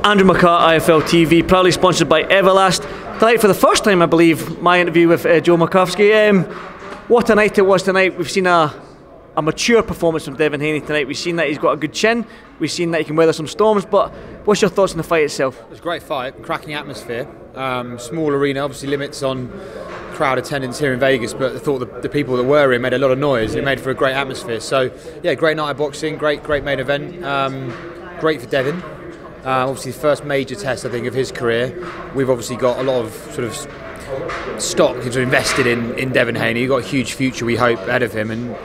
Andrew McCART, IFL TV, proudly sponsored by Everlast. Tonight, for the first time, I believe, my interview with Joe Markowski. What a night it was tonight. We've seen a mature performance from Devin Haney tonight. We've seen that he's got a good chin. We've seen that he can weather some storms. But what's your thoughts on the fight itself? It was a great fight, cracking atmosphere. Small arena, obviously limits on crowd attendance here in Vegas, but I thought the people that were in made a lot of noise. It made for a great atmosphere. So yeah, great night of boxing, great main event. Great for Devin. Obviously the first major test, I think, of his career. We've obviously got a lot of sort of stock invested in Devin Haney. He's got a huge future, we hope, ahead of him, and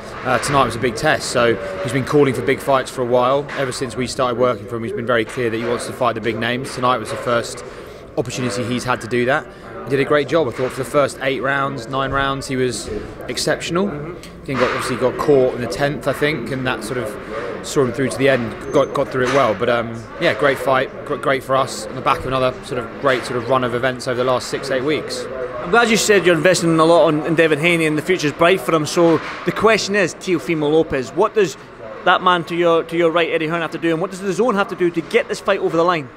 tonight was a big test. So he's been calling for big fights for a while. Ever since we started working for him, he's been very clear that he wants to fight the big names. Tonight was the first opportunity he's had to do that. He did a great job. I thought for the first 9 rounds, he was exceptional. He obviously got caught in the 10th, I think, and that sort of saw him through to the end. Got through it well. But yeah, great fight, great for us on the back of another sort of great sort of run of events over the last 6-8 weeks. I'm glad you said you're investing a lot in Devin Haney and the future's bright for him. So the question is, Teofimo Lopez, what does that man to your right, Eddie Hearn, have to do, and what does the zone have to do to get this fight over the line?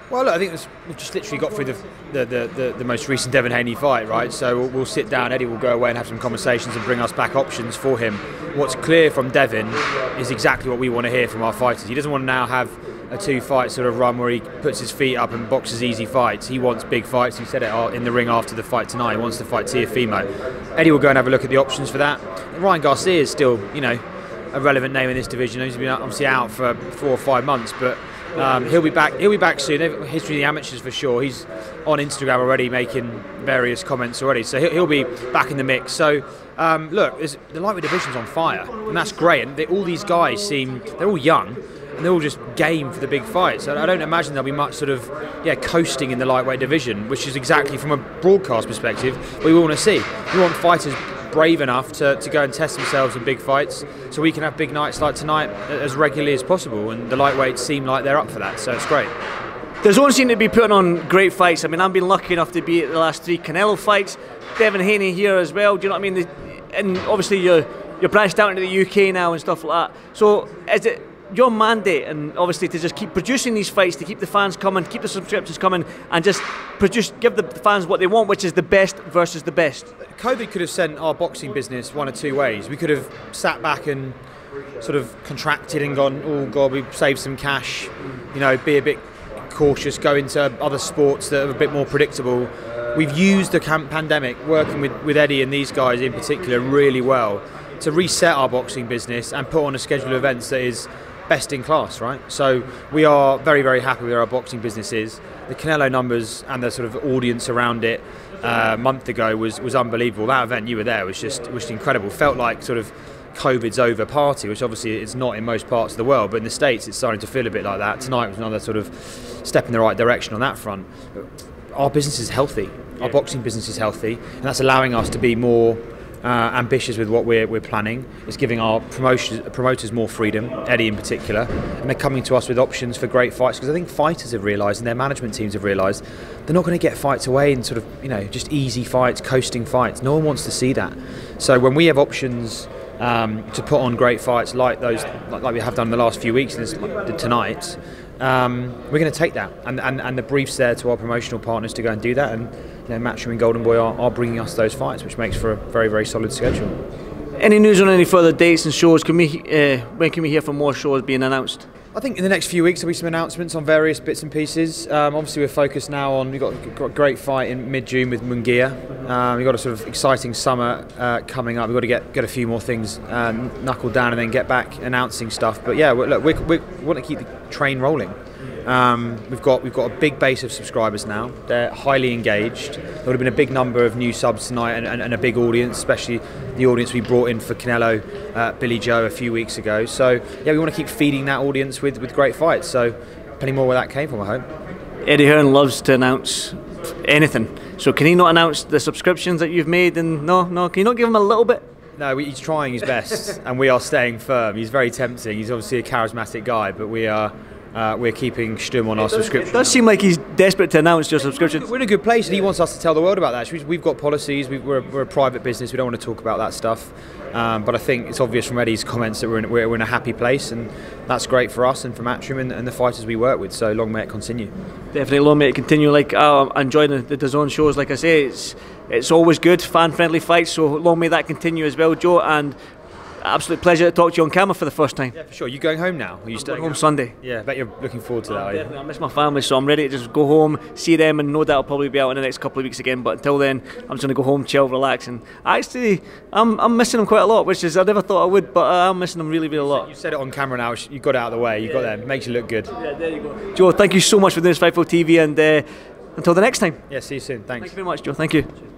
Well, look, I think we've just literally got through the most recent Devin Haney fight, right? So we'll sit down, Eddie will go away and have some conversations and bring us back options for him. What's clear from Devin is exactly what we want to hear from our fighters. He doesn't want to now have a 2-fight sort of run where he puts his feet up and boxes easy fights. He wants big fights. He said it in the ring after the fight tonight. He wants to fight Teofimo. Eddie will go and have a look at the options for that. And Ryan Garcia is still, a relevant name in this division. He's been obviously out for 4 or 5 months, but he'll be back. He'll be back soon. History of the amateurs for sure. He's on Instagram already, making various comments already. So he'll be back in the mix. So look, the lightweight division's on fire, and that's great. And all these guys they're all young, and they're all just game for the big fights. So I don't imagine there'll be much sort of coasting in the lightweight division, which is exactly from a broadcast perspective what we want to see. We want fighters brave enough to go and test themselves in big fights, so we can have big nights like tonight as regularly as possible, and the lightweights seem like they're up for that, so it's great. The zone seem to be putting on great fights. I mean, I've been lucky enough to be at the last 3 Canelo fights. Devin Haney here as well, do you know what I mean? And obviously you're branched out into the UK now and stuff like that, so is it your mandate, and obviously to just keep producing these fights, to keep the fans coming, keep the subscriptions coming, and just give the fans what they want, which is the best versus the best? COVID could have sent our boxing business one of 2 ways. We could have sat back and sort of contracted and gone, oh God, we've saved some cash, be a bit cautious, go into other sports that are a bit more predictable. We've used the pandemic, working with Eddie and these guys in particular, really well to reset our boxing business and put on a schedule of events that is best in class, right? So we are very, very happy with where our boxing business is. The Canelo numbers and the sort of audience around it a month ago was unbelievable. That event, you were there, was just incredible. Felt like sort of COVID's over party, which obviously it's not in most parts of the world, but in the States it's starting to feel a bit like that. Tonight was another sort of step in the right direction on that front. Our business is healthy. Our boxing business is healthy, and that's allowing us to be more ambitious with what we're planning. It's giving our promoters more freedom, Eddie in particular, and they're coming to us with options for great fights, because I think fighters have realised, and their management teams have realised, they're not going to get fights away in sort of just easy fights, coasting fights. No one wants to see that. So when we have options to put on great fights like those, like we have done in the last few weeks, and tonight, we're going to take that, and the brief's there to our promotional partners to go and do that, and Matchroom and Golden Boy are bringing us those fights, which makes for a very, very solid schedule. Any news on any further dates and shows? When can we hear from more shows being announced? I think in the next few weeks there'll be some announcements on various bits and pieces. Obviously we're focused now on, we've got a great fight in mid-June with Munguia. We've got a sort of exciting summer coming up. We've got to get a few more things knuckled down and then get back announcing stuff. But yeah, look, we want to keep the train rolling. We've got a big base of subscribers now. They're highly engaged. There would have been a big number of new subs tonight, and a big audience, especially the audience we brought in for Canelo, Billy Joe a few weeks ago. So yeah, we want to keep feeding that audience with great fights. So plenty more where that came from, I hope. Eddie Hearn loves to announce anything. So can he not announce the subscriptions that you've made? And no, can you not give him a little bit? No, he's trying his best, and we are staying firm. He's very tempting. He's obviously a charismatic guy, but we are. we're keeping Sturm on our subscription. It does seem like he's desperate to announce your subscription. We're in a good place, and he wants us to tell the world about that. We've got policies. We're a private business. We don't want to talk about that stuff. But I think it's obvious from Eddie's comments that we're in a happy place, and that's great for us and for Matchroom and the fighters we work with. So long may it continue. Definitely, long may it continue. Like I'm enjoying the Dazn'S shows. Like I say, it's always good, fan-friendly fights. So long may that continue as well, Joe. And absolute pleasure to talk to you on camera for the first time. Yeah, for sure. You going home now? Are you staying home Sunday? Yeah, I bet you're looking forward to that. Definitely. I miss my family, so I'm ready to just go home, see them, and no doubt I'll probably be out in the next couple of weeks again. But until then, I'm just going to go home, chill, relax, and actually, I'm missing them quite a lot, which is I never thought I would, but I'm missing them really, really a lot. You said it on camera now. You got it out of the way. You got there. Makes you look good. Yeah, there you go. Joe, thank you so much for doing this Fightful TV, and until the next time. Yeah, see you soon. Thanks. Thank you very much, Joe. Thank you.